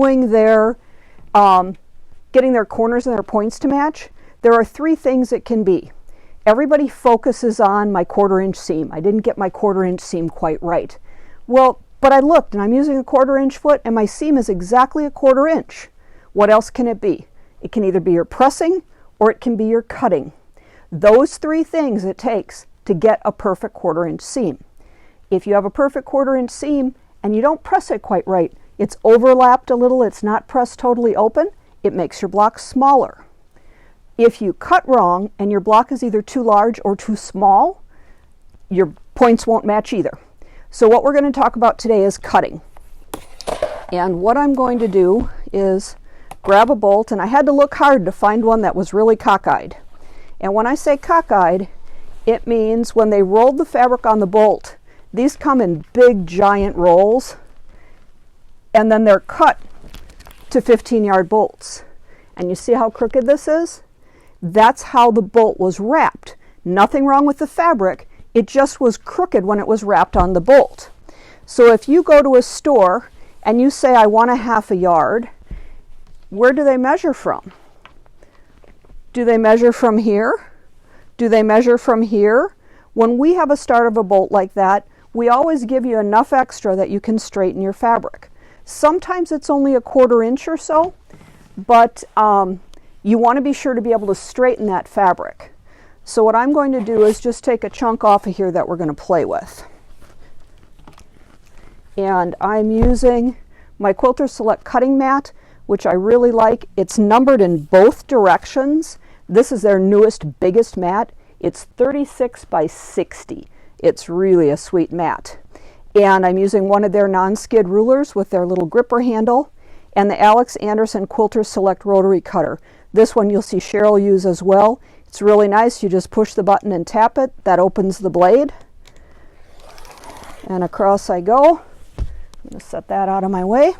doing their, getting their corners and their points to match, there are three things it can be. Everybody focuses on my 1/4 inch seam. I didn't get my 1/4 inch seam quite right. Well, but I looked and I'm using a 1/4 inch foot and my seam is exactly a 1/4 inch. What else can it be? It can either be your pressing or it can be your cutting. Those three things it takes to get a perfect 1/4 inch seam. If you have a perfect 1/4 inch seam and you don't press it quite right, it's overlapped a little, it's not pressed totally open, it makes your block smaller. If you cut wrong and your block is either too large or too small, your points won't match either. So what we're going to talk about today is cutting. And what I'm going to do is grab a bolt, and I had to look hard to find one that was really cockeyed. And when I say cockeyed, it means when they rolled the fabric on the bolt, these come in big giant rolls, and then they're cut to 15-yard bolts. And you see how crooked this is? That's how the bolt was wrapped. Nothing wrong with the fabric, it just was crooked when it was wrapped on the bolt. So if you go to a store and you say, I want a 1/2 yard, where do they measure from? Do they measure from here? Do they measure from here? When we have a start of a bolt like that, we always give you enough extra that you can straighten your fabric. Sometimes it's only a 1/4 inch or so, but you want to be sure to be able to straighten that fabric. So what I'm going to do is just take a chunk off of here that we're going to play with. And I'm using my Quilter Select cutting mat, which I really like. It's numbered in both directions. This is their newest, biggest mat. It's 36 by 60. It's really a sweet mat. And I'm using one of their non-skid rulers with their little gripper handle, and the Alex Anderson Quilter Select rotary cutter. This one you'll see Cheryl use as well. It's really nice. You just push the button and tap it. That opens the blade. And across I go. I'm going to set that out of my way.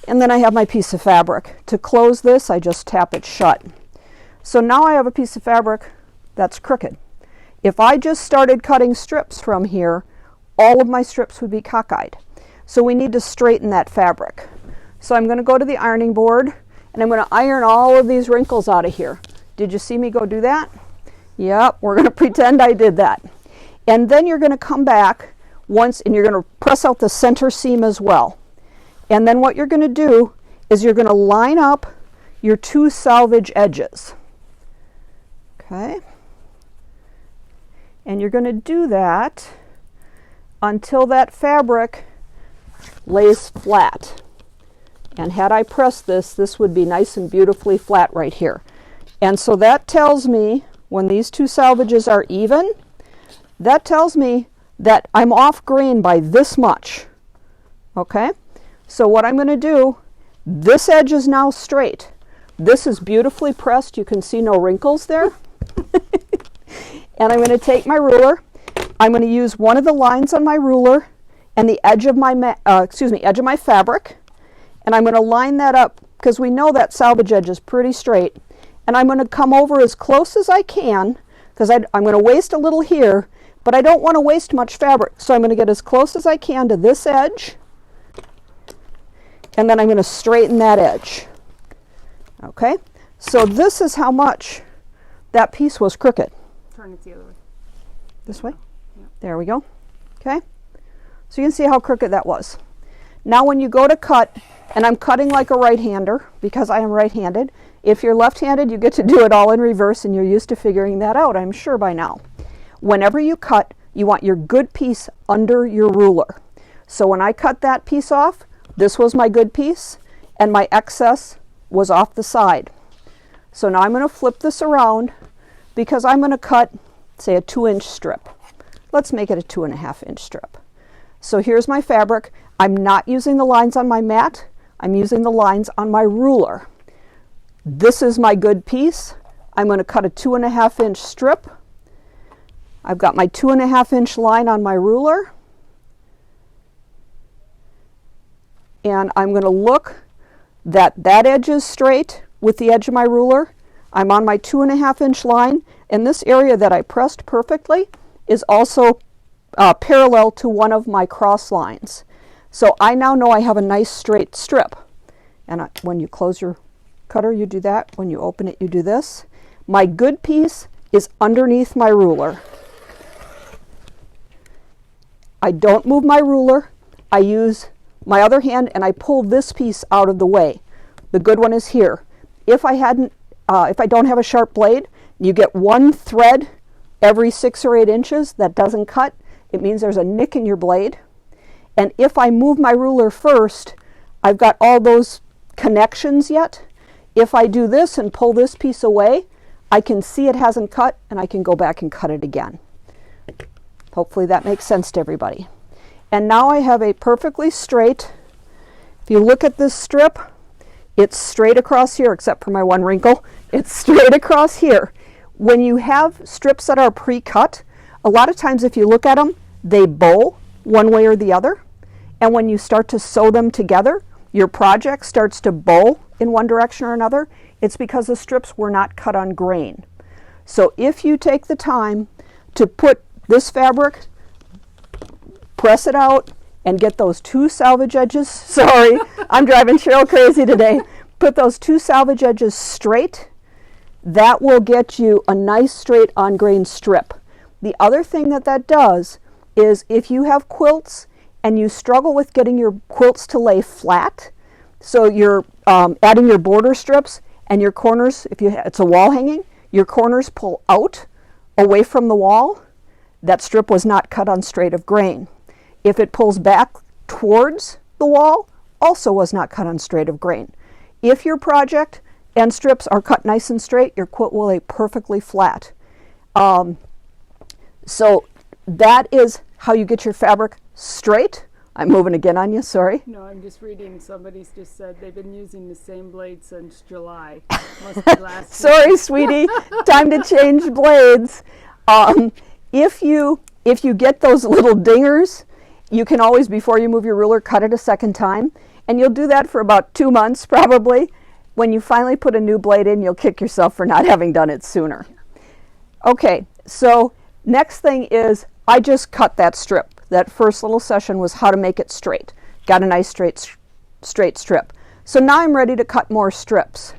And then I have my piece of fabric. To close this, I just tap it shut. So now I have a piece of fabric that's crooked. If I just started cutting strips from here, all of my strips would be cockeyed. So we need to straighten that fabric. So I'm going to go to the ironing board and I'm going to iron all of these wrinkles out of here. Did you see me go do that? Yep, we're going to pretend I did that. And then you're going to come back once and you're going to press out the center seam as well. And then what you're going to do is you're going to line up your two salvage edges. Okay? And you're going to do that until that fabric lays flat. And had I pressed this, this would be nice and beautifully flat right here. And so that tells me when these two salvages are even, that tells me that I'm off grain by this much. Okay? So what I'm going to do, this edge is now straight. This is beautifully pressed. You can see no wrinkles there. And I'm going to take my ruler. I'm going to use one of the lines on my ruler and the edge of my edge of my fabric, and I'm going to line that up because we know that salvage edge is pretty straight. And I'm going to come over as close as I can because I'm going to waste a little here, but I don't want to waste much fabric. So I'm going to get as close as I can to this edge, and then I'm going to straighten that edge. Okay, so this is how much that piece was crooked. Turn it the other way. This way? Yeah. There we go. Okay, so you can see how crooked that was. Now when you go to cut, and I'm cutting like a right-hander because I am right-handed. If you're left-handed, you get to do it all in reverse, and you're used to figuring that out, I'm sure by now. Whenever you cut, you want your good piece under your ruler. So when I cut that piece off, this was my good piece, and my excess was off the side. So now I'm going to flip this around because I'm going to cut, say, a 2-inch strip. Let's make it a 2.5-inch strip. So here's my fabric. I'm not using the lines on my mat. I'm using the lines on my ruler. This is my good piece. I'm going to cut a 2.5-inch strip. I've got my 2.5-inch line on my ruler. And I'm going to look that that edge is straight with the edge of my ruler. I'm on my 2.5-inch line, and this area that I pressed perfectly is also parallel to one of my cross lines. So I now know I have a nice straight strip. And when you close your cutter, you do that. When you open it, you do this. My good piece is underneath my ruler. I don't move my ruler. I use my other hand and I pull this piece out of the way. The good one is here. If I don't have a sharp blade, you get one thread every 6 or 8 inches that doesn't cut. It means there's a nick in your blade. And if I move my ruler first, I've got all those connections yet. If I do this and pull this piece away, I can see it hasn't cut and I can go back and cut it again. Hopefully that makes sense to everybody. And now I have a perfectly straight, if you look at this strip, it's straight across here except for my one wrinkle. It's straight across here. When you have strips that are pre-cut, a lot of times if you look at them, they bow one way or the other. And when you start to sew them together, your project starts to bow in one direction or another. It's because the strips were not cut on grain. So if you take the time to put this fabric, press it out, and get those 2 salvage edges, sorry, I'm driving Cheryl crazy today, put those 2 salvage edges straight, that will get you a nice straight on grain strip. The other thing that does is if you have quilts and you struggle with getting your quilts to lay flat, so you're adding your border strips and your corners, if it's a wall hanging, your corners pull out away from the wall, that strip was not cut on straight of grain. If it pulls back towards the wall, also was not cut on straight of grain. If your project and strips are cut nice and straight, your quilt will lay perfectly flat. So that is how you get your fabric straight. I'm moving again on you, sorry. No, I'm just reading. Somebody's just said they've been using the same blade since July. Must be last Sorry, sweetie. Time to change blades. If you get those little dingers, you can always, before you move your ruler, cut it a second time. And you'll do that for about 2 months, probably. When you finally put a new blade in, you'll kick yourself for not having done it sooner. Okay, so next thing is I just cut that strip. That first little session was how to make it straight. Got a nice straight strip. So now I'm ready to cut more strips.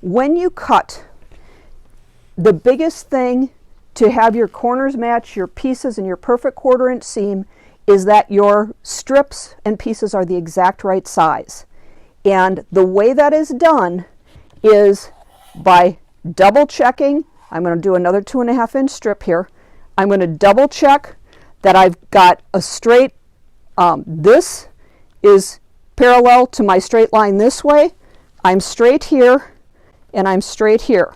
When you cut, the biggest thing to have your corners match your pieces and your perfect 1/4 inch seam is that your strips and pieces are the exact right size. And the way that is done is by double checking. I'm going to do another 2.5 inch strip here. I'm going to double check that I've got a straight, this is parallel to my straight line this way. I'm straight here and I'm straight here.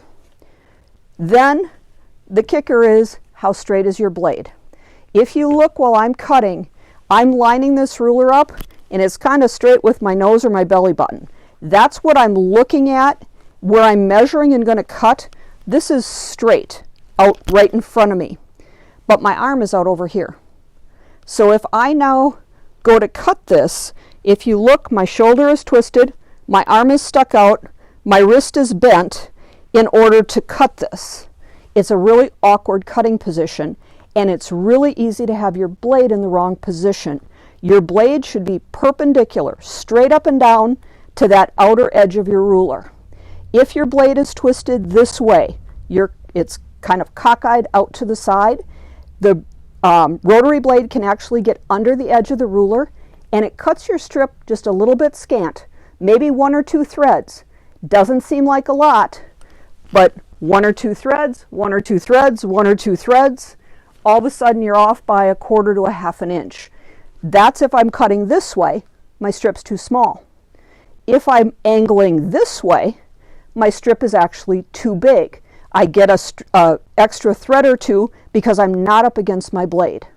Then the kicker is how straight is your blade. If you look while I'm cutting, I'm lining this ruler up and it's kind of straight with my nose or my belly button. That's what I'm looking at where I'm measuring and going to cut. This is straight out right in front of me, but my arm is out over here. So if I now go to cut this, if you look, my shoulder is twisted, my arm is stuck out, my wrist is bent in order to cut this. It's a really awkward cutting position, and it's really easy to have your blade in the wrong position. Your blade should be perpendicular, straight up and down to that outer edge of your ruler. If your blade is twisted this way, it's kind of cockeyed out to the side, the rotary blade can actually get under the edge of the ruler, and it cuts your strip just a little bit scant, maybe 1 or 2 threads. Doesn't seem like a lot, but 1 or 2 threads, 1 or 2 threads, 1 or 2 threads, all of a sudden you're off by 1/4 to 1/2 inch. That's if I'm cutting this way, my strip's too small. If I'm angling this way, my strip is actually too big. I get a extra thread or 2 because I'm not up against my blade.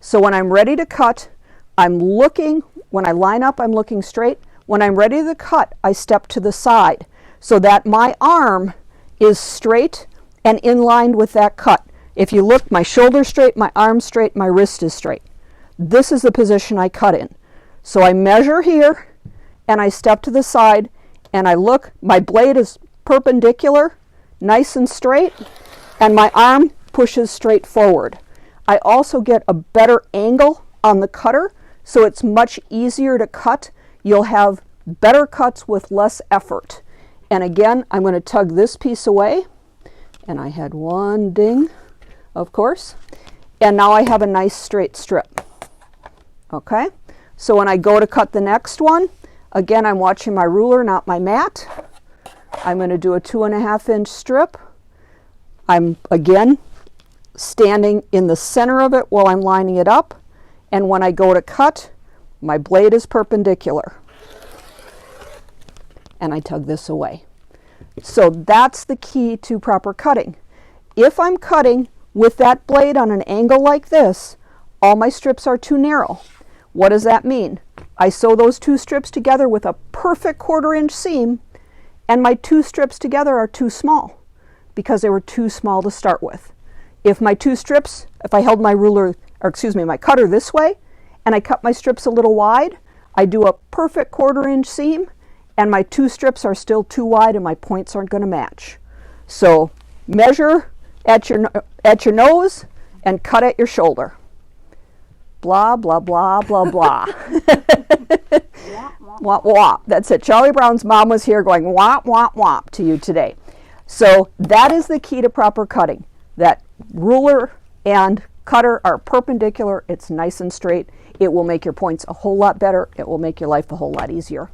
So when I'm ready to cut, when I line up, I'm looking straight. When I'm ready to cut, I step to the side so that my arm is straight and in line with that cut. If you look, my shoulder's straight, my arm's straight, my wrist is straight. This is the position I cut in. So I measure here and I step to the side and I look, my blade is perpendicular, nice and straight, and my arm pushes straight forward. I also get a better angle on the cutter so it's much easier to cut. You'll have better cuts with less effort. And again, I'm going to tug this piece away, and I had one ding, of course, and now I have a nice straight strip. Okay, so when I go to cut the next one, again, I'm watching my ruler, not my mat. I'm going to do a 2.5 inch strip. I'm again standing in the center of it while I'm lining it up, and when I go to cut, my blade is perpendicular, and I tug this away. So that's the key to proper cutting. If I'm cutting with that blade on an angle like this, all my strips are too narrow. What does that mean? I sew those two strips together with a perfect 1/4 inch seam, and my two strips together are too small because they were too small to start with. If my two strips, if I held my ruler, or excuse me, my cutter this way, and I cut my strips a little wide, I do a perfect 1/4 inch seam, and my two strips are still too wide and my points aren't going to match. So measure at your nose and cut at your shoulder. Blah, blah, blah, blah, blah. Womp, womp. That's it. Charlie Brown's mom was here going womp, womp, womp to you today. So that is the key to proper cutting. That ruler and cutter are perpendicular. It's nice and straight. It will make your points a whole lot better. It will make your life a whole lot easier.